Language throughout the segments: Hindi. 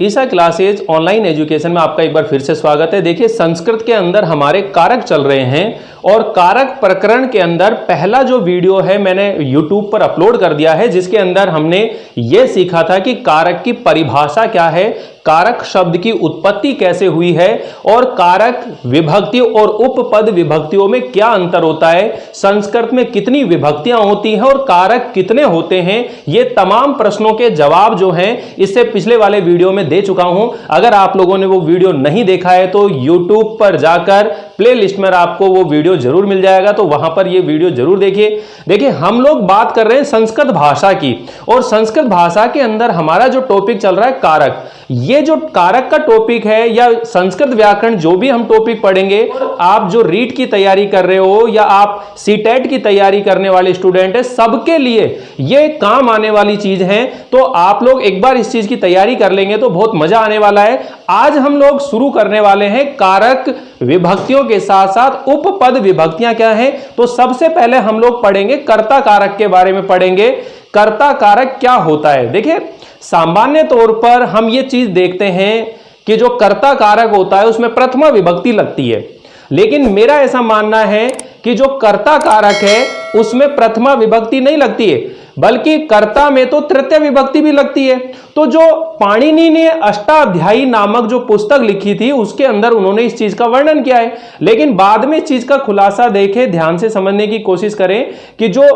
ईसा क्लासेज ऑनलाइन एजुकेशन में आपका एक बार फिर से स्वागत है। देखिए, संस्कृत के अंदर हमारे कारक चल रहे हैं और कारक प्रकरण के अंदर पहला जो वीडियो है मैंने YouTube पर अपलोड कर दिया है, जिसके अंदर हमने ये सीखा था कि कारक की परिभाषा क्या है, कारक शब्द की उत्पत्ति कैसे हुई है और कारक विभक्ति और उपपद विभक्तियों में क्या अंतर होता है, संस्कृत में कितनी विभक्तियां होती हैं और कारक कितने होते हैं। ये तमाम प्रश्नों के जवाब जो हैं इससे पिछले वाले वीडियो में दे चुका हूं। अगर आप लोगों ने वो वीडियो नहीं देखा है तो YouTube पर जाकर प्लेलिस्ट में आपको वो वीडियो जरूर मिल जाएगा, तो वहां पर ये वीडियो जरूर देखिए। देखिए, हम लोग बात कर रहे हैं संस्कृत भाषा की और संस्कृत भाषा के अंदर हमारा जो टॉपिक चल रहा है कारक। ये जो कारक का टॉपिक है या संस्कृत व्याकरण जो भी हम टॉपिक पढ़ेंगे, आप जो रीट की तैयारी कर रहे हो या आप सीटेट की तैयारी करने वाले स्टूडेंट है, सबके लिए ये काम आने वाली चीज है। तो आप लोग एक बार इस चीज की तैयारी कर लेंगे तो बहुत मजा आने वाला है। आज हम लोग शुरू करने वाले हैं कारक विभक्तियों के साथ साथ उपपद विभक्तियां क्या हैं। तो सबसे पहले हम लोग पढ़ेंगे कर्ता कारक के बारे में पढ़ेंगे। कर्ता कारक क्या होता है? देखिए, सामान्य तौर पर हम ये चीज देखते हैं कि जो कर्ता कारक होता है उसमें प्रथमा विभक्ति लगती है, लेकिन मेरा ऐसा मानना है कि जो कर्ता कारक है उसमें प्रथमा विभक्ति नहीं लगती है, बल्कि कर्ता में तो तृतीय विभक्ति भी लगती है। तो जो पाणिनि ने अष्टाध्यायी नामक जो पुस्तक लिखी थी उसके अंदर उन्होंने इस चीज का वर्णन किया है, लेकिन बाद में इस चीज का खुलासा देखें, ध्यान से समझने की कोशिश करें कि जो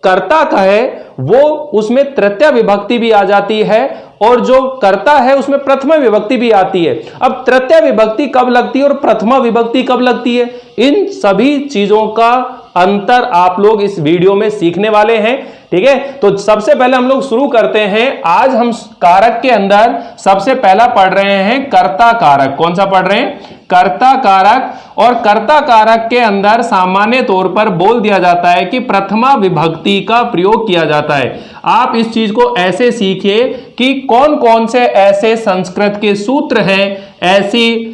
कर्ता का है वो उसमें तृतीय विभक्ति भी आ जाती है और जो कर्ता है उसमें प्रथमा विभक्ति भी आती है। अब तृतीय विभक्ति कब लगती है और प्रथमा विभक्ति कब लगती है, इन सभी चीजों का अंतर आप लोग इस वीडियो में सीखने वाले हैं। ठीक है, तो सबसे पहले हम लोग शुरू करते हैं। आज हम कारक के अंदर सबसे पहला पढ़ रहे हैं कर्ता कारक। कौन सा पढ़ रहे हैं? कर्ता कारक। और कर्ता कारक के अंदर सामान्य तौर पर बोल दिया जाता है कि प्रथमा विभक्ति का प्रयोग किया जाता है। आप इस चीज को ऐसे सीखिए कि कौन कौन से ऐसे संस्कृत के सूत्र हैं, ऐसी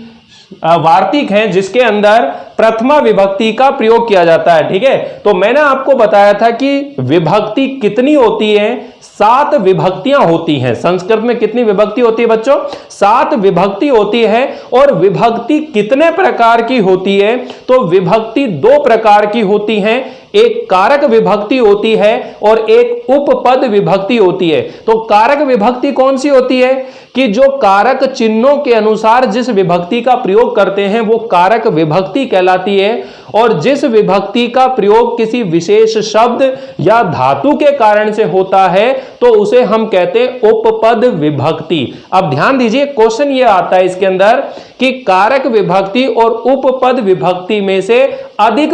वार्तिक हैं जिसके अंदर प्रथमा विभक्ति का प्रयोग किया जाता है। ठीक है, तो मैंने आपको बताया था कि विभक्ति कितनी होती है, 7 विभक्तियां होती हैं। संस्कृत में कितनी विभक्ति होती है बच्चों? 7 विभक्ति होती है। और विभक्ति कितने प्रकार की होती है? तो विभक्ति 2 प्रकार की होती हैं, एक कारक विभक्ति होती है और एक उपपद विभक्ति होती है। तो कारक विभक्ति कौन सी होती है कि जो कारक चिन्हों के अनुसार जिस विभक्ति का प्रयोग करते हैं वो कारक विभक्ति कहलाती है, और जिस विभक्ति का प्रयोग किसी विशेष शब्द या धातु के कारण से होता है तो उसे हम कहते हैं उपपद विभक्ति। अब ध्यान दीजिए, क्वेश्चन ये आता है इसके अंदर कि कारक विभक्ति और उपपद विभक्ति में से अधिक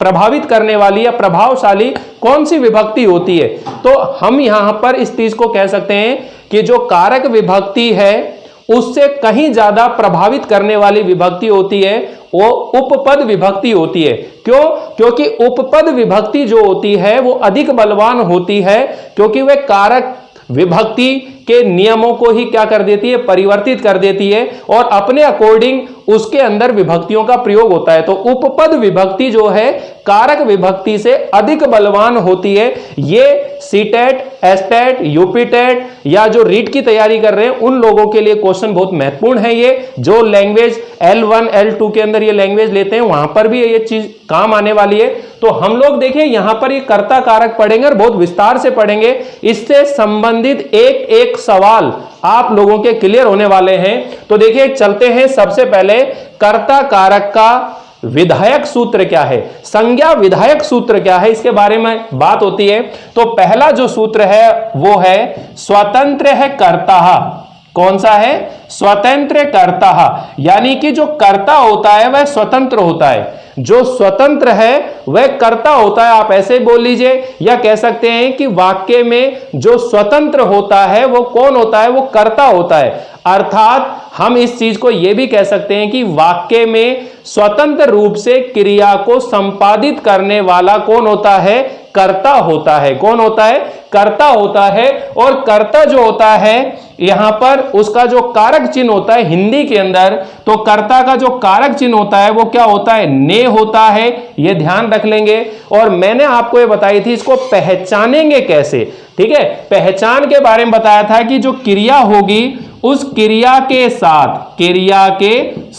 प्रभावित करने वाली या प्रभावशाली कौन सी विभक्ति होती है। तो हम यहां पर इस चीज को कह सकते हैं कि जो कारक विभक्ति है उससे कहीं ज्यादा प्रभावित करने वाली विभक्ति होती है वो उपपद विभक्ति होती है। क्यों? क्योंकि उपपद विभक्ति जो होती है वो अधिक बलवान होती है, क्योंकि वह कारक विभक्ति के नियमों को ही क्या कर देती है, परिवर्तित कर देती है और अपने अकॉर्डिंग उसके अंदर विभक्तियों का प्रयोग होता है। तो उपपद विभक्ति जो है कारक विभक्ति से अधिक बलवान होती है। ये सीटेट, एसटेट, यूपीटेट या जो रीट की तैयारी कर रहे हैं उन लोगों के लिए क्वेश्चन बहुत महत्वपूर्ण है। ये जो लैंग्वेज L1, L2 के अंदर ये लैंग्वेज लेते हैं वहां पर भी ये चीज काम आने वाली है। तो हम लोग देखिए यहां पर ये कर्ता कारक पढ़ेंगे और बहुत विस्तार से पढ़ेंगे। इससे संबंधित एक एक सवाल आप लोगों के क्लियर होने वाले हैं। तो देखिए चलते हैं, सबसे पहले कर्ता कारक का विधायक सूत्र क्या है, संज्ञा विधायक सूत्र क्या है, इसके बारे में बात होती है। तो पहला जो सूत्र है वो है स्वतंत्र है कर्ता। कौन सा है? स्वतंत्र कर्ता। यानी कि जो कर्ता होता है वह स्वतंत्र होता है, जो स्वतंत्र है वह कर्ता होता है। आप ऐसे बोल लीजिए या कह सकते हैं कि वाक्य में जो स्वतंत्र होता है वो कौन होता है? वो कर्ता होता है। अर्थात हम इस चीज को यह भी कह सकते हैं कि वाक्य में स्वतंत्र रूप से क्रिया को संपादित करने वाला कौन होता है? कर्ता होता है। कौन होता है? कर्ता होता है। और कर्ता जो होता है यहां पर उसका जो कारक चिन्ह होता है हिंदी के अंदर, तो कर्ता का जो कारक चिन्ह होता है वो क्या होता है? ने होता है। ये ध्यान रख लेंगे। और मैंने आपको ये बताई थी इसको पहचानेंगे कैसे। ठीक है, पहचान के बारे में बताया था कि जो क्रिया होगी उस क्रिया के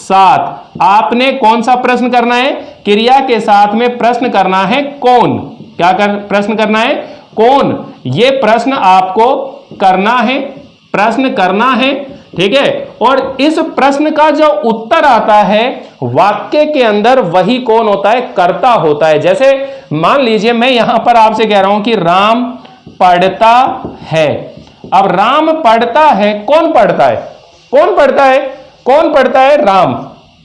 साथ आपने कौन सा प्रश्न करना है? क्रिया के साथ में प्रश्न करना है कौन? प्रश्न करना है कौन? ये प्रश्न आपको करना है, प्रश्न करना है, ठीक है। और इस प्रश्न का जो उत्तर आता है वाक्य के अंदर, वही कौन होता है? कर्ता होता है। जैसे मान लीजिए मैं यहां पर आपसे कह रहा हूं कि राम पढ़ता है। अब राम पढ़ता है, कौन पढ़ता है? कौन पढ़ता है? कौन पढ़ता है? राम।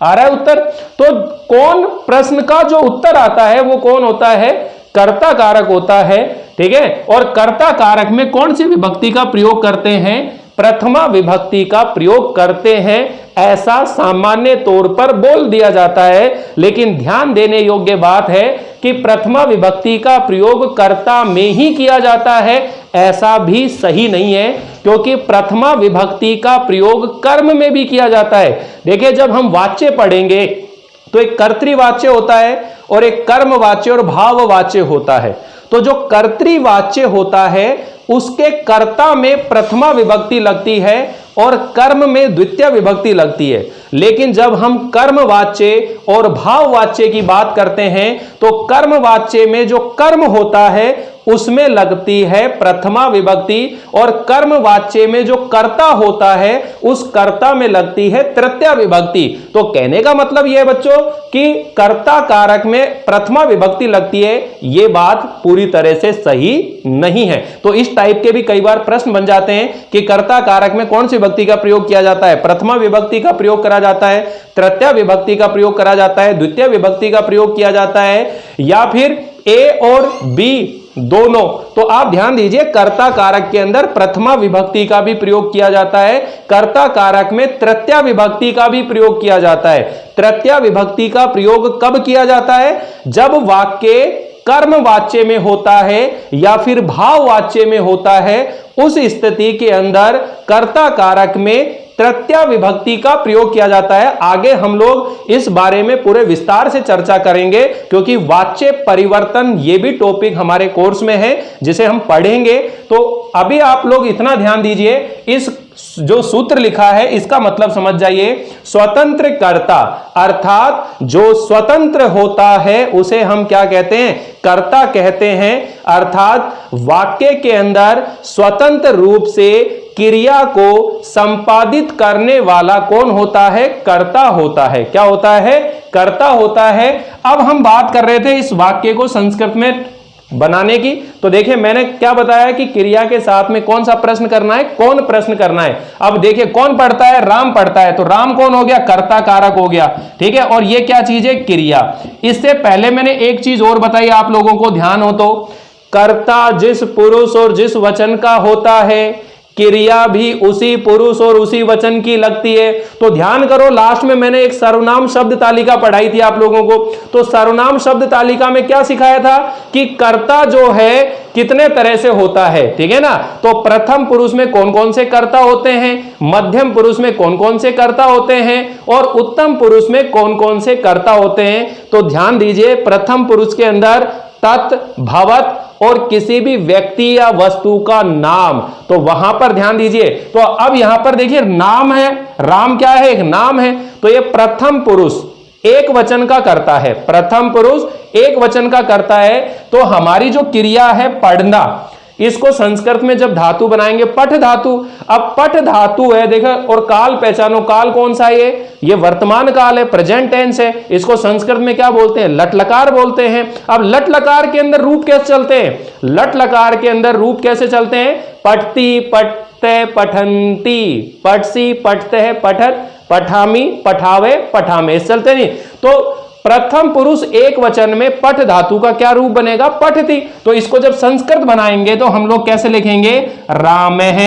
आ रहा है उत्तर? तो कौन प्रश्न का जो उत्तर आता है वो कौन होता है? कर्ता कारक होता है, ठीक है। और कर्ता कारक में कौन सी विभक्ति का प्रयोग करते हैं? प्रथमा विभक्ति का प्रयोग करते हैं, ऐसा सामान्य तौर पर बोल दिया जाता है। लेकिन ध्यान देने योग्य बात है कि प्रथमा विभक्ति का प्रयोग कर्ता में ही किया जाता है, ऐसा भी सही नहीं है, क्योंकि प्रथमा विभक्ति का प्रयोग कर्म में भी किया जाता है। देखिए, जब हम वाच्य पढ़ेंगे तो एक कर्तृवाच्य होता है और एक कर्मवाच्य और भाववाच्य होता है। तो जो कर्तृवाच्य होता है उसके कर्ता में प्रथमा विभक्ति लगती है और कर्म में द्वितीय विभक्ति लगती है। लेकिन जब हम कर्मवाच्य और भाववाच्य की बात करते हैं तो कर्मवाच्य में जो कर्म होता है उसमें लगती है प्रथमा विभक्ति और कर्मवाच्य में जो कर्ता होता है उस कर्ता में लगती है तृतीया विभक्ति। तो कहने का मतलब यह है बच्चों कि कर्ता कारक में प्रथमा विभक्ति लगती है, यह बात पूरी तरह से सही नहीं है। तो इस टाइप के भी कई बार प्रश्न बन जाते हैं कि कर्ता कारक में कौन सी विभक्ति का प्रयोग किया जाता है? प्रथमा विभक्ति का प्रयोग करा जाता है, तृतीया विभक्ति का प्रयोग करा जाता है, द्वितीय विभक्ति का प्रयोग किया जाता है, या फिर ए और बी दोनों। तो आप ध्यान दीजिए, कर्ता कारक के अंदर प्रथमा विभक्ति का भी प्रयोग किया जाता है, कर्ता कारक में तृतीया विभक्ति का भी प्रयोग किया जाता है। तृतीया विभक्ति का प्रयोग कब किया जाता है? जब वाक्य कर्मवाच्य में होता है या फिर भाववाच्य में होता है, उस स्थिति के अंदर कर्ता कारक में तृतीया विभक्ति का प्रयोग किया जाता है। आगे हम लोग इस बारे में पूरे विस्तार से चर्चा करेंगे, क्योंकि वाच्य परिवर्तन ये भी टॉपिक हमारे कोर्स में है जिसे हम पढ़ेंगे। तो अभी आप लोग इतना ध्यान दीजिए, इस जो सूत्र लिखा है इसका मतलब समझ जाइए। स्वतंत्र कर्ता अर्थात जो स्वतंत्र होता है उसे हम क्या कहते हैं? कर्ता कहते हैं। अर्थात वाक्य के अंदर स्वतंत्र रूप से क्रिया को संपादित करने वाला कौन होता है? कर्ता होता है। क्या होता है? कर्ता होता है। अब हम बात कर रहे थे इस वाक्य को संस्कृत में बनाने की। तो देखिए, मैंने क्या बताया कि क्रिया के साथ में कौन सा प्रश्न करना है? कौन प्रश्न करना है। अब देखिए, कौन पढ़ता है? राम पढ़ता है। तो राम कौन हो गया? कर्ता कारक हो गया, ठीक है। और ये क्या चीज है? क्रिया। इससे पहले मैंने एक चीज और बताई, आप लोगों को ध्यान हो तो, कर्ता जिस पुरुष और जिस वचन का होता है, क्रिया भी उसी पुरुष और उसी वचन की लगती है। तो ध्यान करो, लास्ट में मैंने एक सर्वनाम शब्द तालिका पढ़ाई थी आप लोगों को। तो सर्वनाम शब्द तालिका में क्या सिखाया था कि कर्ता जो है कितने तरह से होता है, ठीक है ना। तो प्रथम पुरुष में कौन कौन से कर्ता होते हैं, मध्यम पुरुष में कौन कौन से कर्ता होते हैं और उत्तम पुरुष में कौन कौन से कर्ता होते हैं। तो ध्यान दीजिए, प्रथम पुरुष के अंदर तत्, भवत और किसी भी व्यक्ति या वस्तु का नाम, तो वहां पर ध्यान दीजिए। तो अब यहां पर देखिए, नाम है, राम क्या है? एक नाम है। तो ये प्रथम पुरुष एक वचन का करता है, प्रथम पुरुष एक वचन का करता है। तो हमारी जो क्रिया है पढ़ना, इसको संस्कृत में जब धातु बनाएंगे पठ धातु। अब पठ धातु है, देखो, और काल पहचानो, काल कौन सा है? ये वर्तमान काल है, प्रेजेंट टेंस है। इसको संस्कृत में क्या बोलते हैं? लट लकार बोलते हैं। अब लट लकार के अंदर रूप कैसे चलते हैं? लट लकार के अंदर रूप कैसे चलते हैं? पठती, पठते, पठंती, पठसी, पठते है, पठत, पठामी, पठावे, पठामे, चलते नहीं। तो प्रथम पुरुष एक वचन में पठ धातु का क्या रूप बनेगा? पठती। तो इसको जब संस्कृत बनाएंगे तो हम लोग कैसे लिखेंगे? रामः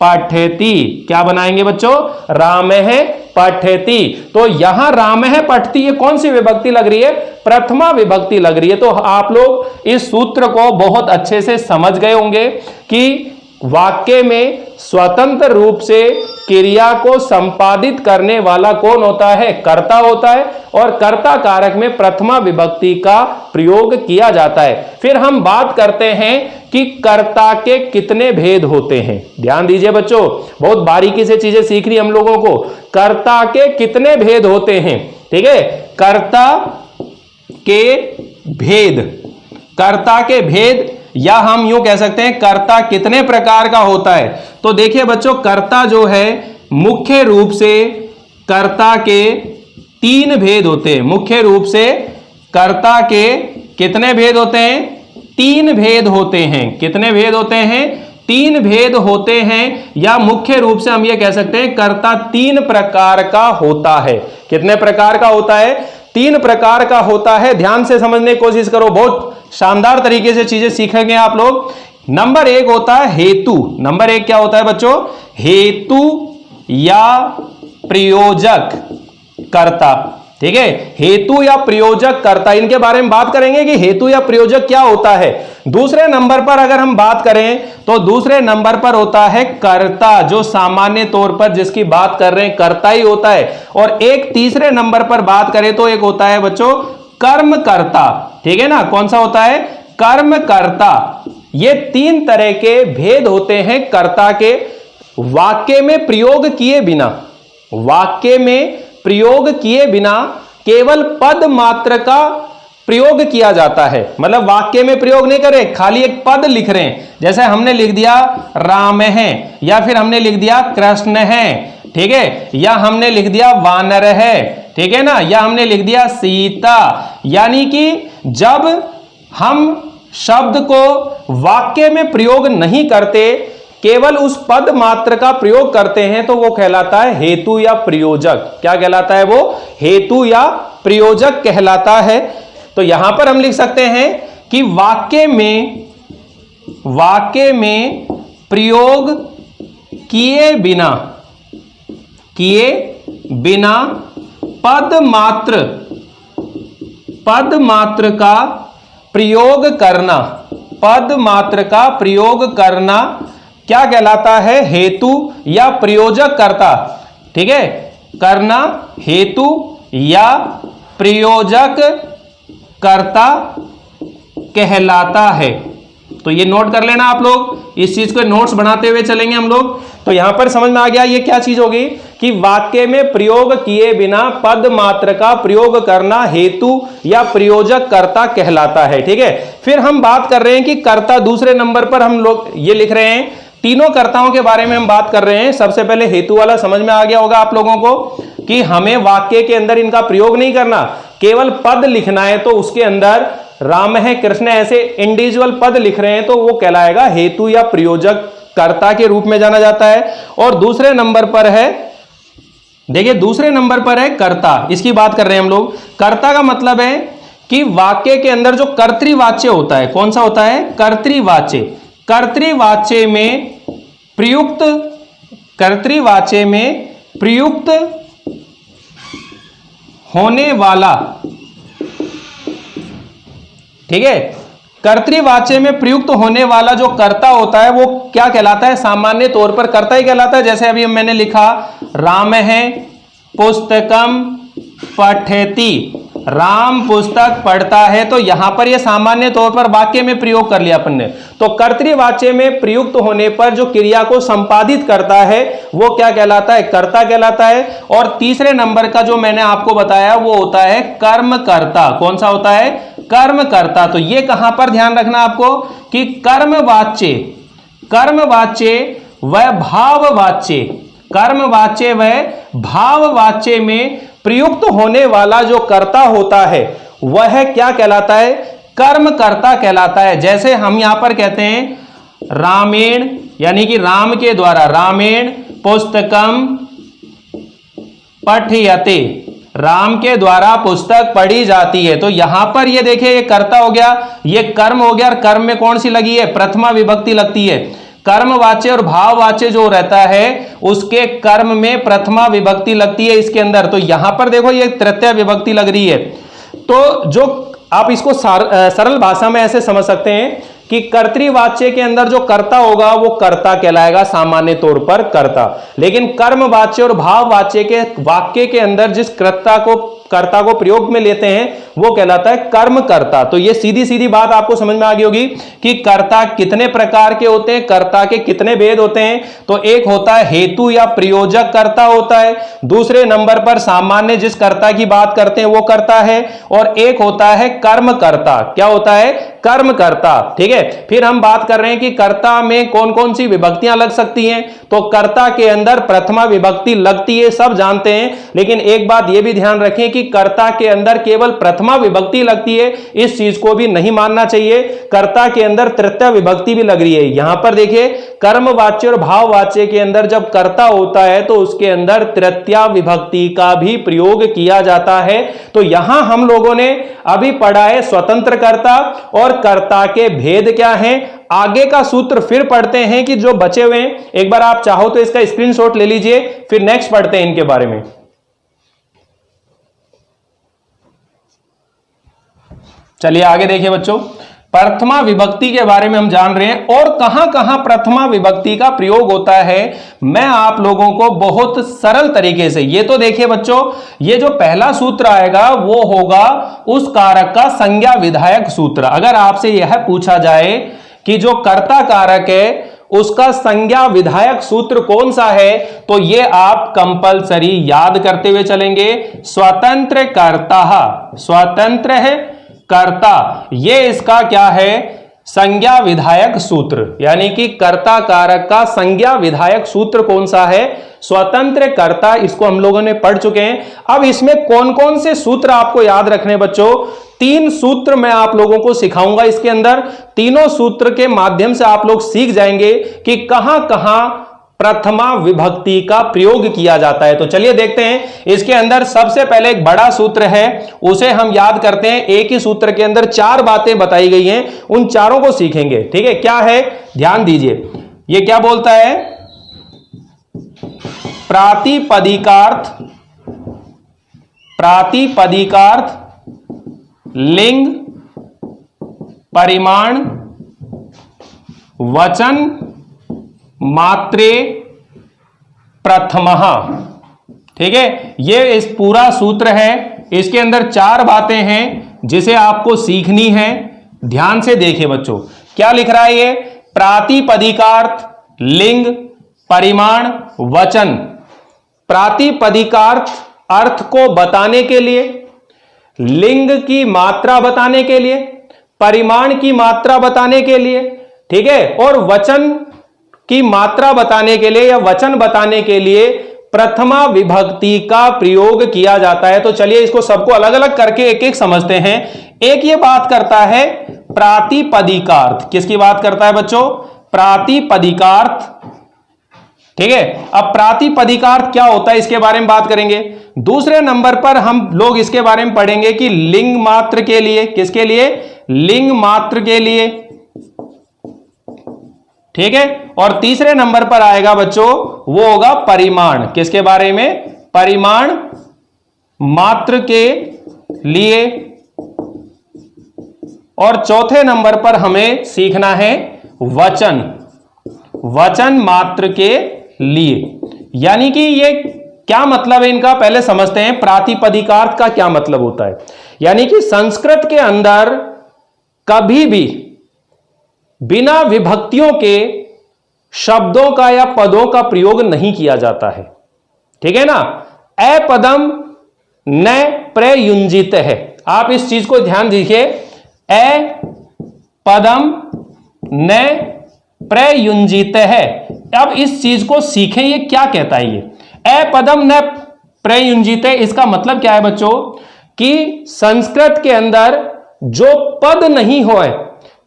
पठति। क्या बनाएंगे बच्चों? रामः पठति। तो यहां रामः पठति, ये कौन सी विभक्ति लग रही है? प्रथमा विभक्ति लग रही है। तो आप लोग इस सूत्र को बहुत अच्छे से समझ गए होंगे कि वाक्य में स्वतंत्र रूप से क्रिया को संपादित करने वाला कौन होता है? कर्ता होता है। और कर्ता कारक में प्रथमा विभक्ति का प्रयोग किया जाता है। फिर हम बात करते हैं कि कर्ता के कितने भेद होते हैं। ध्यान दीजिए बच्चों, बहुत बारीकी से चीजें सीखनी हम लोगों को। कर्ता के कितने भेद होते हैं, ठीक है, कर्ता के भेद, कर्ता के भेद, या हम यूं कह सकते हैं कर्ता कितने प्रकार का होता है। तो देखिए बच्चों, कर्ता जो है मुख्य रूप से कर्ता के 3 भेद होते हैं। मुख्य रूप से कर्ता के कितने भेद होते हैं? 3 भेद होते हैं। कितने भेद होते हैं? 3 भेद होते हैं, या मुख्य रूप से हम ये कह सकते हैं कर्ता 3 प्रकार का होता है। कितने प्रकार का होता है? 3 प्रकार का होता है। ध्यान से समझने की कोशिश करो, बहुत शानदार तरीके से चीजें सीखेंगे आप लोग। नंबर 1 होता है हेतु। नंबर 1 क्या होता है बच्चों? हेतु या प्रयोजक कर्ता। ठीक है, हेतु या प्रयोजक कर्ता, इनके बारे में बात करेंगे कि हेतु या प्रयोजक क्या होता है। दूसरे नंबर पर अगर हम बात करें तो दूसरे नंबर पर होता है कर्ता, जो सामान्य तौर पर जिसकी बात कर रहे हैं कर्ता ही होता है। और एक तीसरे नंबर पर बात करें तो एक होता है बच्चों कर्मकर्ता। ठीक है ना, कौन सा होता है? कर्मकर्ता। ये 3 तरह के भेद होते हैं कर्ता के। वाक्य में प्रयोग किए बिना, वाक्य में प्रयोग किए बिना केवल पद मात्र का प्रयोग किया जाता है। मतलब वाक्य में प्रयोग नहीं करें, खाली एक पद लिख रहे हैं। जैसे हमने लिख दिया राम है, या फिर हमने लिख दिया कृष्ण है, ठीक है, या हमने लिख दिया वानर है, ठीक है ना, या हमने लिख दिया सीता। यानी कि जब हम शब्द को वाक्य में प्रयोग नहीं करते, केवल उस पद मात्र का प्रयोग करते हैं, तो वो कहलाता है हेतु या प्रयोजक। क्या कहलाता है वो? हेतु या प्रयोजक कहलाता है। तो यहां पर हम लिख सकते हैं कि वाक्य में प्रयोग किए बिना पद मात्र का प्रयोग करना, पद मात्र का प्रयोग करना क्या कहलाता है? हेतु या प्रयोजक कर्ता। ठीक है, करना हेतु या प्रयोजक कर्ता कहलाता है। तो ये नोट कर लेना आप लोग, इस चीज को नोट्स बनाते हुए चलेंगे हम लोग। तो यहां पर समझ में आ गया ये क्या चीज होगी कि वाक्य में प्रयोग किए बिना पद मात्र का प्रयोग करना हेतु या प्रयोजक कर्ता कहलाता है। ठीक है, फिर हम बात कर रहे हैं कि कर्ता, दूसरे नंबर पर हम लोग ये लिख रहे हैं, तीनों कर्ताओं के बारे में हम बात कर रहे हैं। सबसे पहले हेतु वाला समझ में आ गया होगा आप लोगों को कि हमें वाक्य के अंदर इनका प्रयोग नहीं करना, केवल पद लिखना है। तो उसके अंदर राम है, कृष्ण, ऐसे इंडिविजुअल पद लिख रहे हैं तो वो कहलाएगा हेतु या प्रयोजक कर्ता के रूप में जाना जाता है। और दूसरे नंबर पर है, देखिए दूसरे नंबर पर है कर्ता, इसकी बात कर रहे हैं हम लोग। कर्ता का मतलब है कि वाक्य के अंदर जो कर्तृवाच्य होता है, कौन सा होता है? कर्तृवाच्य। कर्तृवाच्य में प्रयुक्त होने वाला, ठीक है, कर्तृवाच्य में प्रयुक्त होने वाला जो कर्ता होता है वो क्या कहलाता है? सामान्य तौर पर कर्ता ही कहलाता है। जैसे अभी मैंने लिखा राम है पुस्तकम पठति, राम पुस्तक पढ़ता है, तो यहां पर यह सामान्य तौर पर वाक्य में प्रयोग कर लिया अपन ने। तो कर्तृवाच्य में प्रयुक्त होने पर जो क्रिया को संपादित करता है वो क्या कहलाता है? कर्ता कहलाता है। और तीसरे नंबर का जो मैंने आपको बताया वो होता है कर्मकर्ता। कौन सा होता है? कर्मकर्ता। तो ये कहां पर ध्यान रखना आपको कि कर्मवाच्य व भाववाच्य में प्रयुक्त होने वाला जो कर्ता होता है वह क्या कहलाता है? कर्मकर्ता कहलाता है। जैसे हम यहां पर कहते हैं रामेण, यानी कि राम के द्वारा, रामेण पुस्तकम पठ्यते, राम के द्वारा पुस्तक पढ़ी जाती है। तो यहां पर ये देखिए ये कर्ता हो गया, ये कर्म हो गया, और कर्म में कौन सी लगी है? प्रथमा विभक्ति लगती है। कर्मवाच्य और भाववाच्य जो रहता है उसके कर्म में प्रथमा विभक्ति लगती है इसके अंदर। तो यहां पर देखो ये तृतीय विभक्ति लग रही है। तो जो आप इसको सरल भाषा में ऐसे समझ सकते हैं कि कर्तृवाच्य के अंदर जो कर्ता होगा वो कर्ता कहलाएगा सामान्य तौर पर कर्ता, लेकिन कर्मवाच्य और भाववाच्य के वाक्य के अंदर जिस कर्ता को प्रयोग में लेते हैं वो कहलाता है कर्मकर्ता। तो ये सीधी सीधी बात आपको समझ में आ गई होगी कि कर्ता कितने प्रकार के होते हैं, कर्ता के कितने भेद होते हैं। तो एक होता है हेतु या प्रयोजक कर्ता होता है, दूसरे नंबर पर सामान्य जिस कर्ता की बात करते हैं वो कर्ता है, और एक होता है कर्मकर्ता। क्या होता है? कर्मकर्ता। ठीक है, फिर हम बात कर रहे हैं कि कर्ता में कौन कौन सी विभक्तियां लग सकती हैं। तो कर्ता के अंदर प्रथमा विभक्ति लगती है, सब जानते हैं, लेकिन एक बात यह भी ध्यान रखें कि कर्ता के अंदर केवल प्रथमा विभक्ति लगती है, इस चीज को भी नहीं मानना चाहिए। कर्ता के अंदर तृतीय विभक्ति भी लग रही है। यहां पर देखिए कर्मवाच्य और भाववाच्य के अंदर जब कर्ता होता है तो उसके अंदर तृतीय विभक्ति का भी प्रयोग किया जाता है। तो यहां हम लोगों ने अभी पढ़ा है स्वतंत्र कर्ता और कर्ता के भेद क्या हैं। आगे का सूत्र फिर पढ़ते हैं कि जो बचे हुए हैं, एक बार आप चाहो तो इसका स्क्रीनशॉट ले लीजिए, फिर नेक्स्ट पढ़ते हैं इनके बारे में। चलिए आगे देखिए बच्चों, प्रथमा विभक्ति के बारे में हम जान रहे हैं और कहां कहां प्रथमा विभक्ति का प्रयोग होता है। मैं आप लोगों को बहुत सरल तरीके से, ये तो देखिए बच्चों, ये जो पहला सूत्र आएगा वो होगा उस कारक का संज्ञा विधायक सूत्र। अगर आपसे यह पूछा जाए कि जो कर्ता कारक है उसका संज्ञा विधायक सूत्र कौन सा है, तो ये आप कंपलसरी याद करते हुए चलेंगे। स्वतंत्र कर्ता, स्वतंत्र है कर्ता, ये इसका क्या है? संज्ञा विधायक सूत्र। यानी कि कर्ता कारक का संज्ञा विधायक सूत्र कौन सा है? स्वतंत्र कर्ता। इसको हम लोगों ने पढ़ चुके हैं। अब इसमें कौन कौन से सूत्र आपको याद रखने बच्चों? 3 सूत्र मैं आप लोगों को सिखाऊंगा। इसके अंदर तीनों सूत्र के माध्यम से आप लोग सीख जाएंगे कि कहां कहां प्रथमा विभक्ति का प्रयोग किया जाता है। तो चलिए देखते हैं। इसके अंदर सबसे पहले एक बड़ा सूत्र है, उसे हम याद करते हैं। एक ही सूत्र के अंदर 4 बातें बताई गई हैं, उन चारों को सीखेंगे। ठीक है, क्या है? ध्यान दीजिए। ये क्या बोलता है? प्रातिपदिकार्थ, प्रातिपदिकार्थ, लिंग, परिमाण, वचन, मात्रे, प्रथमः। ठीक है, ये इस पूरा सूत्र है। इसके अंदर 4 बातें हैं जिसे आपको सीखनी है। ध्यान से देखिए बच्चों, क्या लिख रहा है ये? प्रातिपदिकार्थ, लिंग, परिमाण, वचन। प्रातिपदिकार्थ अर्थ को बताने के लिए, लिंग की मात्रा बताने के लिए, परिमाण की मात्रा बताने के लिए, ठीक है, और वचन की मात्रा बताने के लिए या वचन बताने के लिए प्रथमा विभक्ति का प्रयोग किया जाता है। तो चलिए इसको सबको अलग अलग करके एक एक समझते हैं। एक ये बात करता है प्रातिपदिकार्थ। किसकी बात करता है बच्चों? प्रातिपदिकार्थ। ठीक है, अब प्रातिपदिकार्थ क्या होता है इसके बारे में बात करेंगे। दूसरे नंबर पर हम लोग इसके बारे में पढ़ेंगे कि लिंग मात्र के लिए, किसके लिए? लिंग मात्र के लिए। ठीक है, और तीसरे नंबर पर आएगा बच्चों वो होगा परिमाण। किसके बारे में? परिमाण मात्र के लिए। और चौथे नंबर पर हमें सीखना है वचन, वचन मात्र के लिए। यानी कि ये क्या मतलब है इनका, पहले समझते हैं प्रातिपदिकार्थ का क्या मतलब होता है। यानी कि संस्कृत के अंदर कभी भी बिना विभक्तियों के शब्दों का या पदों का प्रयोग नहीं किया जाता है। ठीक है ना? अपदम न प्रयुंजित है। आप इस चीज को ध्यान दीजिए। अपदम न प्रयुंजित है। अब इस चीज को सीखें, ये क्या कहता है? ये अपदम न प्रयुंजित है, इसका मतलब क्या है बच्चों? कि संस्कृत के अंदर जो पद नहीं हो,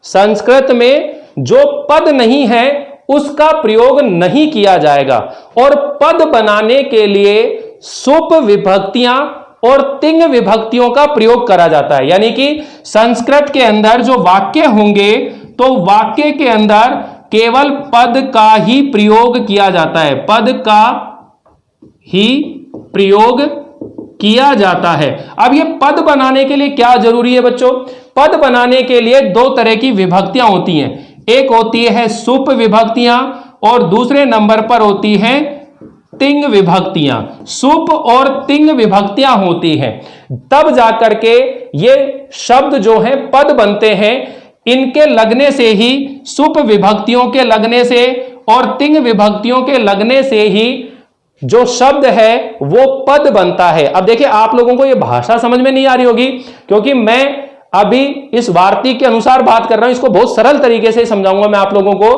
संस्कृत में जो पद नहीं है उसका प्रयोग नहीं किया जाएगा। और पद बनाने के लिए सुप विभक्तियां और तिंग विभक्तियों का प्रयोग करा जाता है। यानी कि संस्कृत के अंदर जो वाक्य होंगे तो वाक्य के अंदर केवल पद का ही प्रयोग किया जाता है, पद का ही प्रयोग किया जाता है। अब ये पद बनाने के लिए क्या जरूरी है बच्चों? पद बनाने के लिए दो तरह की विभक्तियां होती हैं। एक होती है सुप विभक्तियां और दूसरे नंबर पर होती हैं तिंग विभक्तियां। सुप और तिंग विभक्तियां होती हैं, तब जाकर के ये शब्द जो हैं पद बनते हैं। इनके लगने से ही, सुप विभक्तियों के लगने से और तिंग विभक्तियों के लगने से ही जो शब्द है वो पद बनता है। अब देखिए, आप लोगों को ये भाषा समझ में नहीं आ रही होगी, क्योंकि मैं अभी इस वार्तिक के अनुसार बात कर रहा हूं। इसको बहुत सरल तरीके से समझाऊंगा मैं आप लोगों को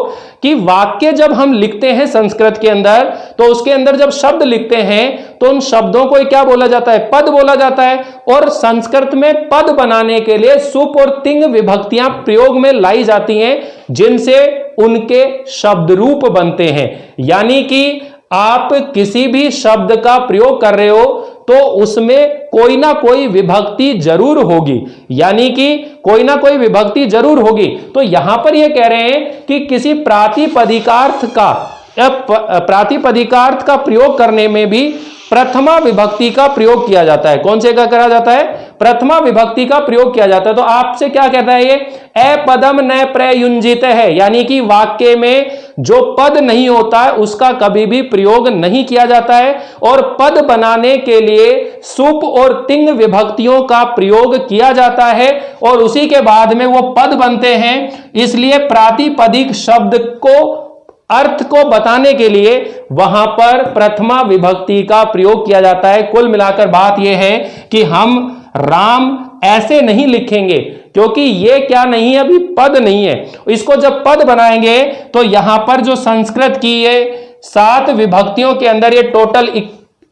कि वाक्य जब हम लिखते हैं संस्कृत के अंदर, तो उसके अंदर जब शब्द लिखते हैं तो उन शब्दों को क्या बोला जाता है? पद बोला जाता है। और संस्कृत में पद बनाने के लिए सुप और तिंग विभक्तियां प्रयोग में लाई जाती हैं, जिनसे उनके शब्द रूप बनते हैं। यानी कि आप किसी भी शब्द का प्रयोग कर रहे हो तो उसमें कोई ना कोई विभक्ति जरूर होगी, यानी कि कोई ना कोई विभक्ति जरूर होगी। तो यहां पर यह कह रहे हैं कि किसी प्रातिपदिकार्थ का प्रयोग करने में भी प्रथमा विभक्ति का प्रयोग किया जाता है। कौन से का करा जाता है? प्रथमा विभक्ति का प्रयोग किया जाता है। तो आपसे क्या कहता है ये? अपदम न प्रयुंजित है, यानी कि वाक्य में जो पद नहीं होता है उसका कभी भी प्रयोग नहीं किया जाता है। और पद बनाने के लिए सुप और तिंग विभक्तियों का प्रयोग किया जाता है और उसी के बाद में वो पद बनते हैं। इसलिए प्रातिपदिक शब्द को, अर्थ को बताने के लिए वहां पर प्रथमा विभक्ति का प्रयोग किया जाता है। कुल मिलाकर बात यह है कि हम राम ऐसे नहीं लिखेंगे, क्योंकि ये क्या नहीं है, अभी पद नहीं है। इसको जब पद बनाएंगे तो यहां पर जो संस्कृत की ये 7 विभक्तियों के अंदर ये टोटल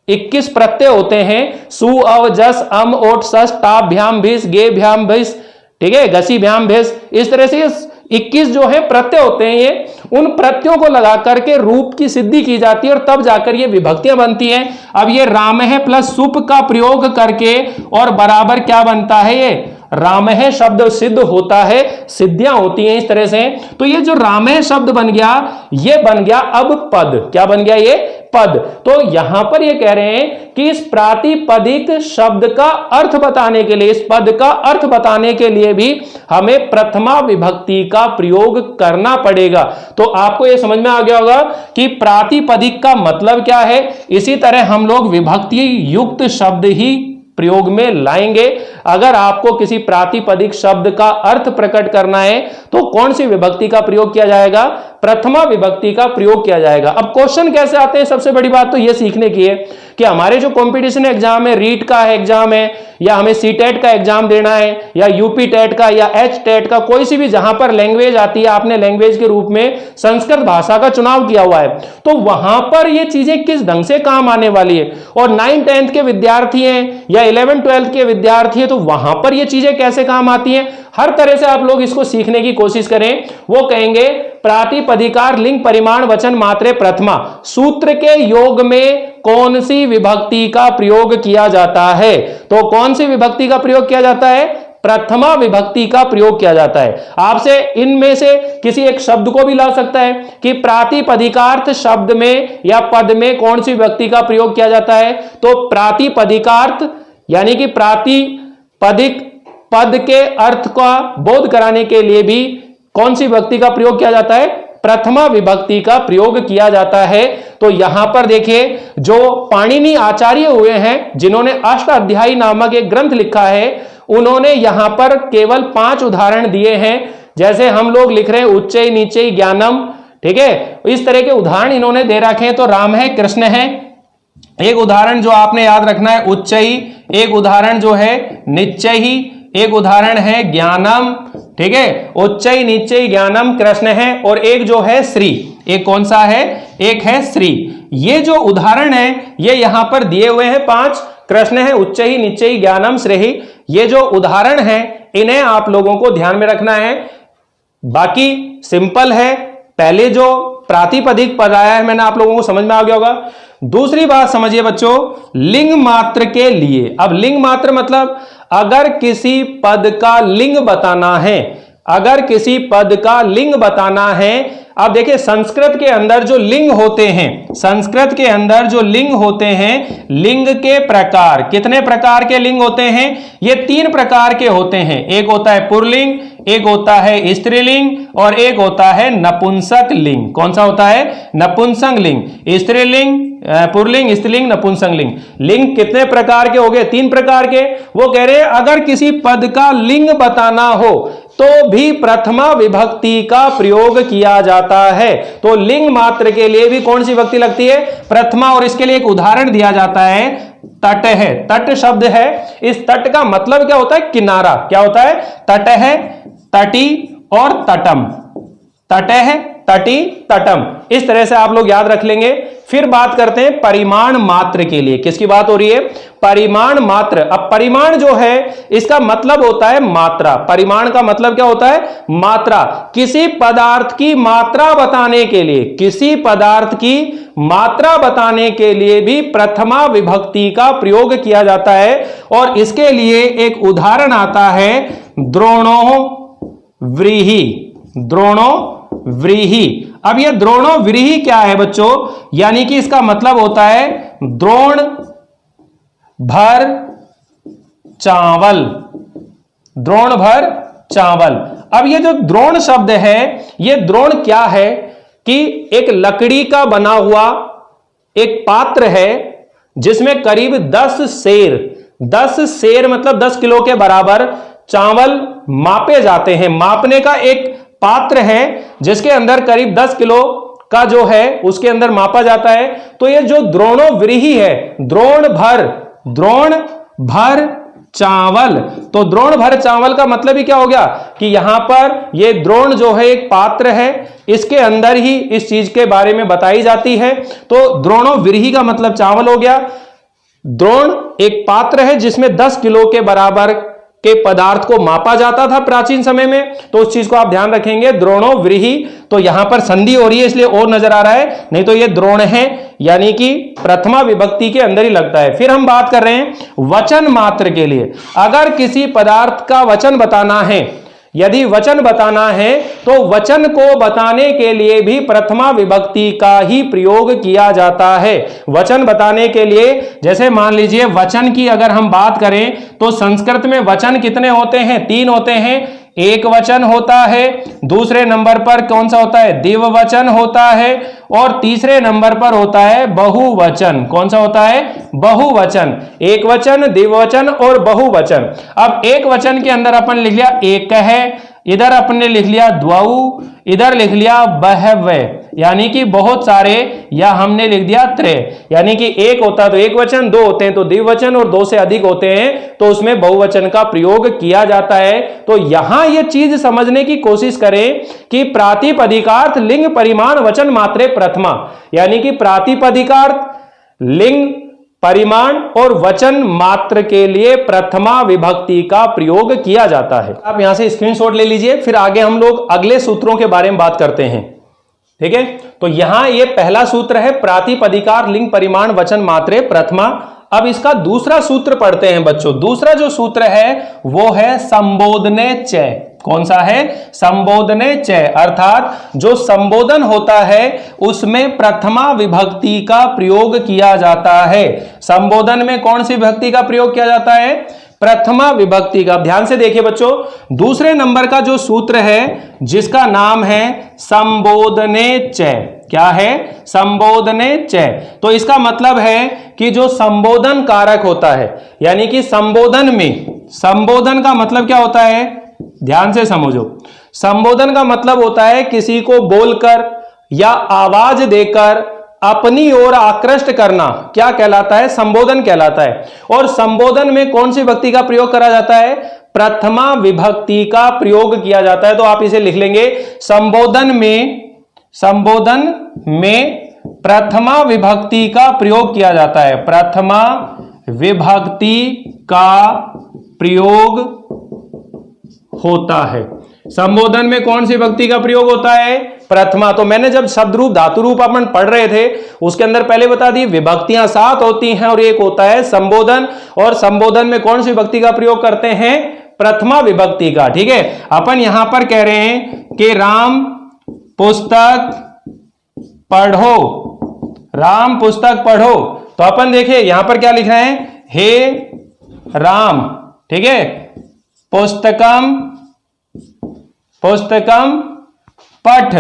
21 प्रत्यय होते हैं। सु अव जस अम ओट सस टाप भ्याम भिस गे भ्याम भिस, ठीक है, घसी भ्याम भिस, इस तरह से 21 जो है प्रत्यय होते हैं। ये उन प्रत्ययों को लगा करके रूप की सिद्धि की जाती है और तब जाकर ये विभक्तियां बनती हैं। अब ये राम है प्लस सुप का प्रयोग करके और बराबर क्या बनता है? ये राम है शब्द सिद्ध होता है, सिद्धियां होती हैं इस तरह से। तो ये जो राम है शब्द बन गया, ये बन गया अब पद। क्या बन गया? ये पद। तो यहां पर ये कह रहे हैं कि इस प्रातिपदिक शब्द का अर्थ बताने के लिए, इस पद का अर्थ बताने के लिए भी हमें प्रथमा विभक्ति का प्रयोग करना पड़ेगा। तो आपको यह समझ में आ गया होगा कि प्रातिपदिक का मतलब क्या है। इसी तरह हम लोग विभक्ति युक्त शब्द ही प्रयोग में लाएंगे। अगर आपको किसी प्रातिपदिक शब्द का अर्थ प्रकट करना है तो कौन सी विभक्ति का प्रयोग किया जाएगा? प्रथमा विभक्ति का प्रयोग किया जाएगा। अब क्वेश्चन कैसे आते हैं, सबसे बड़ी बात तो यह सीखने की है कि हमारे जो कंपटीशन एग्जाम है, रीट का एग्जाम है या हमें सीटेट का एग्जाम देना है या यूपी टेट का या एच टेट का, कोई सी भी जहां पर लैंग्वेज आती है, आपने लैंग्वेज के रूप में संस्कृत भाषा का चुनाव किया हुआ है, तो वहां पर ये चीजें किस ढंग से काम आने वाली है। और 9th-10th के विद्यार्थी हैं या 11th-12th के विद्यार्थी हैं, तो वहां पर ये चीजें कैसे काम आती हैं, हर तरह से आप लोग इसको सीखने की कोशिश करें। वो कहेंगे प्रातिपदिकार लिंग परिमाण वचन मात्रे प्रथमा, सूत्र के योग में कौन सी विभक्ति का प्रयोग किया जाता है? तो कौन सी विभक्ति का प्रयोग किया जाता है? प्रथमा विभक्ति का प्रयोग किया जाता है। आपसे इनमें से किसी एक शब्द को भी ला सकता है कि प्रातिपदिकार्थ शब्द में या पद में कौन सी विभक्ति का प्रयोग किया जाता है। तो प्रातिपदिकार्थ यानी कि प्रातिपदिक पद के अर्थ का बोध कराने के लिए भी कौन सी विभक्ति का प्रयोग किया जाता है? प्रथमा विभक्ति का प्रयोग किया जाता है। तो यहां पर देखिए, जो पाणिनि आचार्य हुए हैं, जिन्होंने अष्टाध्यायी नामक एक ग्रंथ लिखा है, उन्होंने यहां पर केवल 5 उदाहरण दिए हैं। जैसे हम लोग लिख रहे हैं उच्चई नीचई ज्ञानम, ठीक है, इस तरह के उदाहरण इन्होंने दे रखे हैं। तो राम है, कृष्ण है, एक उदाहरण जो आपने याद रखना है उच्चई, एक उदाहरण जो है निश्चयी, एक उदाहरण है ज्ञानम, ठीक है, उच्चई नीचई ज्ञानम कृष्ण है, और एक जो है श्री। एक कौन सा है? एक है श्री। ये जो उदाहरण है ये यहां पर दिए हुए हैं 5, कृष्ण है, उच्चई नीचई ज्ञानम श्रेहि। ये जो उदाहरण है इन्हें आप लोगों को ध्यान में रखना है। बाकी सिंपल है। पहले जो प्रातिपदिक पद आया है मैंने आप लोगों को समझ में आ गया होगा। दूसरी बात समझिए बच्चों, लिंग मात्र के लिए। अब लिंग मात्र मतलब अगर किसी पद का लिंग बताना है, अगर किसी पद का लिंग बताना है, अब देखिए संस्कृत के अंदर जो लिंग होते हैं, संस्कृत के अंदर जो लिंग होते हैं, लिंग के प्रकार, कितने प्रकार के लिंग होते हैं? ये 3 प्रकार के होते हैं। एक होता है पुल्लिंग, एक होता है स्त्रीलिंग और एक होता है नपुंसक लिंग। कौन सा होता है? नपुंसक लिंग। स्त्रीलिंग, पुल्लिंग, स्त्रीलिंग, नपुंसक लिंग। लिंग कितने प्रकार के हो गए? 3 प्रकार के। वो कह रहे हैं अगर किसी पद का लिंग बताना हो तो भी प्रथमा विभक्ति का प्रयोग किया जाता है। तो लिंग मात्र के लिए भी कौन सी विभक्ति लगती है? प्रथमा। और इसके लिए एक उदाहरण दिया जाता है, तट है। तट शब्द है, इस तट का मतलब क्या होता है? किनारा। क्या होता है? तट है, तटी और तटम। तट है, तटी, तटम। इस तरह से आप लोग याद रख लेंगे। फिर बात करते हैं परिमाण मात्र के लिए। किसकी बात हो रही है? परिमाण मात्र। अब परिमाण जो है इसका मतलब होता है मात्रा। परिमाण का मतलब क्या होता है? मात्रा। किसी पदार्थ की मात्रा बताने के लिए, किसी पदार्थ की मात्रा बताने के लिए भी प्रथमा विभक्ति का प्रयोग किया जाता है। और इसके लिए एक उदाहरण आता है द्रोणो व्रीहि। द्रोणो व्रीहि। अब ये द्रोणो व्रीहि क्या है बच्चों? यानी कि इसका मतलब होता है द्रोण भर चावल। द्रोण भर चावल। अब ये जो द्रोण शब्द है, ये द्रोण क्या है कि एक लकड़ी का बना हुआ एक पात्र है जिसमें करीब 10 सेर, 10 सेर मतलब 10 किलो के बराबर चावल मापे जाते हैं। मापने का एक पात्र है जिसके अंदर करीब 10 किलो का जो है उसके अंदर मापा जाता है। तो ये जो द्रोणो व्रीहि है, द्रोण भर चावल। तो द्रोण भर चावल का मतलब ही क्या हो गया कि यहां पर ये द्रोण जो है एक पात्र है, इसके अंदर ही इस चीज के बारे में बताई जाती है। तो द्रोणो व्रीहि का मतलब चावल हो गया। द्रोण एक पात्र है जिसमें 10 किलो के बराबर के पदार्थ को मापा जाता था प्राचीन समय में। तो उस चीज को आप ध्यान रखेंगे, द्रोणो व्रीहि। तो यहां पर संधि हो रही है इसलिए और नजर आ रहा है, नहीं तो ये द्रोण है, यानी कि प्रथमा विभक्ति के अंदर ही लगता है। फिर हम बात कर रहे हैं वचन मात्र के लिए। अगर किसी पदार्थ का वचन बताना है, यदि वचन बताना है तो वचन को बताने के लिए भी प्रथमा विभक्ति का ही प्रयोग किया जाता है। वचन बताने के लिए, जैसे मान लीजिए वचन की अगर हम बात करें तो संस्कृत में वचन कितने होते हैं? 3 होते हैं। एक वचन होता है, दूसरे नंबर पर कौन सा होता है? द्विवचन होता है, और तीसरे नंबर पर होता है बहुवचन। कौन सा होता है? बहुवचन। एक वचन, द्विवचन और बहुवचन। अब एक वचन के अंदर अपन लिख लिया एक है, इधर अपन ने लिख लिया द्वौ, इधर लिख लिया बहवे, यानी कि बहुत सारे, या हमने लिख दिया त्रय। यानी कि एक होता है तो एक वचन, 2 होते हैं तो द्विवचन, और 2 से अधिक होते हैं तो उसमें बहुवचन का प्रयोग किया जाता है। तो यहां यह चीज समझने की कोशिश करें कि प्रातिपदिकार्थ लिंग परिमाण वचन मात्रे प्रथमा, यानी कि प्रातिपदिकार्थ लिंग परिमाण और वचन मात्र के लिए प्रथमा विभक्ति का प्रयोग किया जाता है। आप यहां से स्क्रीनशॉट ले लीजिए, फिर आगे हम लोग अगले सूत्रों के बारे में बात करते हैं। ठीक है, तो यहां ये पहला सूत्र है प्रातिपदिकार लिंग परिमाण वचन मात्रे प्रथमा। अब इसका दूसरा सूत्र पढ़ते हैं बच्चों। दूसरा जो सूत्र है वो है संबोधने च। कौन सा है? संबोधने च, अर्थात जो संबोधन होता है उसमें प्रथमा विभक्ति का प्रयोग किया जाता है। संबोधन में कौन सी विभक्ति का प्रयोग किया जाता है? प्रथमा विभक्ति का। ध्यान से देखिए बच्चों, दूसरे नंबर का जो सूत्र है जिसका नाम है संबोधने च। क्या है? संबोधने च। तो इसका मतलब है कि जो संबोधन कारक होता है, यानी कि संबोधन में, संबोधन का मतलब क्या होता है? ध्यान से समझो। संबोधन का मतलब होता है किसी को बोलकर या आवाज देकर अपनी ओर आकृष्ट करना। क्या कहलाता है? संबोधन कहलाता है। और संबोधन में कौन सी विभक्ति का प्रयोग करा जाता है? प्रथमा विभक्ति का प्रयोग किया जाता है। तो आप इसे लिख लेंगे, संबोधन में प्रथमा विभक्ति का प्रयोग किया जाता है। प्रथमा विभक्ति का प्रयोग होता है। संबोधन में कौन सी विभक्ति का प्रयोग होता है? प्रथमा। तो मैंने जब शब्द रूप धातु रूप अपन पढ़ रहे थे उसके अंदर पहले बता दी विभक्तियां 7 होती हैं और एक होता है संबोधन। और संबोधन में कौन सी विभक्ति का प्रयोग करते हैं? प्रथमा विभक्ति का। ठीक है, अपन यहां पर कह रहे हैं कि राम पुस्तक पढ़ो, राम पुस्तक पढ़ो। तो अपन देखिए यहां पर क्या लिख रहे हैं, हे राम, ठीक है, पुस्तकम पठ,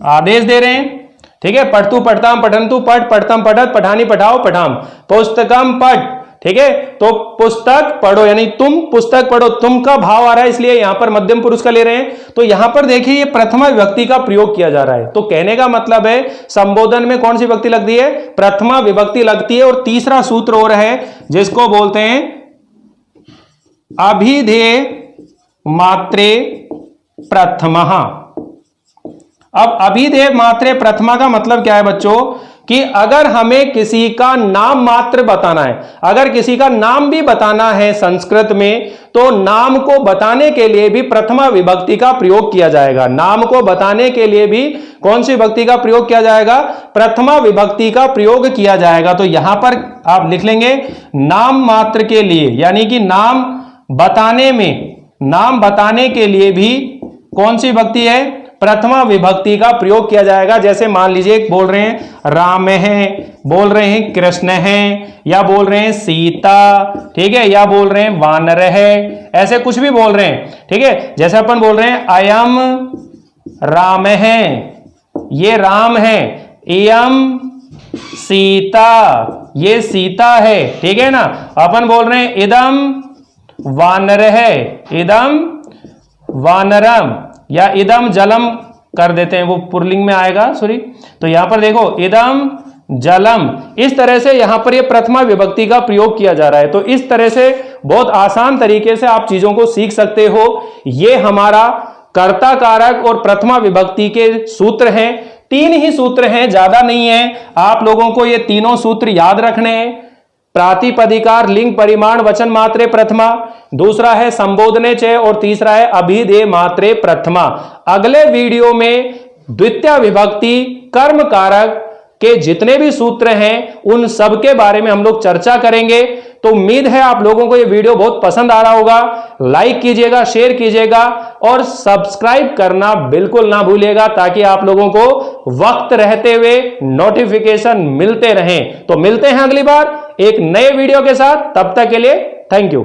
आदेश दे रहे हैं, ठीक है, पढ़तु पढ़ताम पठंतु पठ, पढ़तम पठत, पठानी पठाओ पठाम, पुस्तकम पठ, ठीक है। तो पुस्तक पढ़ो यानी तुम पुस्तक पढ़ो, तुम का भाव आ रहा है इसलिए यहां पर मध्यम पुरुष का ले रहे हैं। तो यहां पर देखिए ये प्रथमा विभक्ति का प्रयोग किया जा रहा है। तो कहने का मतलब है संबोधन में कौन सी विभक्ति लगती है, प्रथमा विभक्ति लगती है। और तीसरा सूत्र और है जिसको बोलते हैं अभिधेय मात्रे प्रथमा। अब अभिधेय मात्रे प्रथमा का मतलब क्या है बच्चों, कि अगर हमें किसी का नाम मात्र बताना है, अगर किसी का नाम भी बताना है संस्कृत में, तो नाम को बताने के लिए भी प्रथमा विभक्ति का प्रयोग किया जाएगा। नाम को बताने के लिए भी कौन सी विभक्ति का प्रयोग किया जाएगा, प्रथमा विभक्ति का प्रयोग किया जाएगा। तो यहां पर आप लिख लेंगे नाम मात्र के लिए, यानी कि नाम बताने में, नाम बताने के लिए भी कौन सी विभक्ति है, प्रथमा विभक्ति का प्रयोग किया जाएगा। जैसे मान लीजिए बोल रहे हैं राम है, बोल रहे हैं कृष्ण है, या बोल रहे हैं सीता, ठीक है, या बोल रहे हैं वानर है, ऐसे कुछ भी बोल रहे हैं, ठीक है। जैसे अपन बोल रहे हैं अयम राम है, ये राम है, एयम सीता, ये सीता है, ठीक है ना। अपन बोल रहे हैं इदम वानर है, इदम वानरम, या इदम जलम कर देते हैं, वो पुल्लिंग में आएगा, सॉरी। तो यहां पर देखो इदम जलम, इस तरह से यहां पर ये प्रथमा विभक्ति का प्रयोग किया जा रहा है। तो इस तरह से बहुत आसान तरीके से आप चीजों को सीख सकते हो। ये हमारा कर्ता कारक और प्रथमा विभक्ति के सूत्र हैं, 3 ही सूत्र हैं, ज्यादा नहीं है। आप लोगों को ये तीनों सूत्र याद रखने हैं। प्रातिपदिकार लिंग परिमाण वचन मात्रे प्रथमा, दूसरा है संबोधने च, और तीसरा है अभिधेय मात्रे प्रथमा। अगले वीडियो में द्वितीय विभक्ति कर्म कारक के जितने भी सूत्र हैं उन सब के बारे में हम लोग चर्चा करेंगे। तो उम्मीद है आप लोगों को ये वीडियो बहुत पसंद आ रहा होगा। लाइक कीजिएगा, शेयर कीजिएगा और सब्सक्राइब करना बिल्कुल ना भूलिएगा, ताकि आप लोगों को वक्त रहते हुए नोटिफिकेशन मिलते रहें। तो मिलते हैं अगली बार एक नए वीडियो के साथ, तब तक के लिए थैंक यू।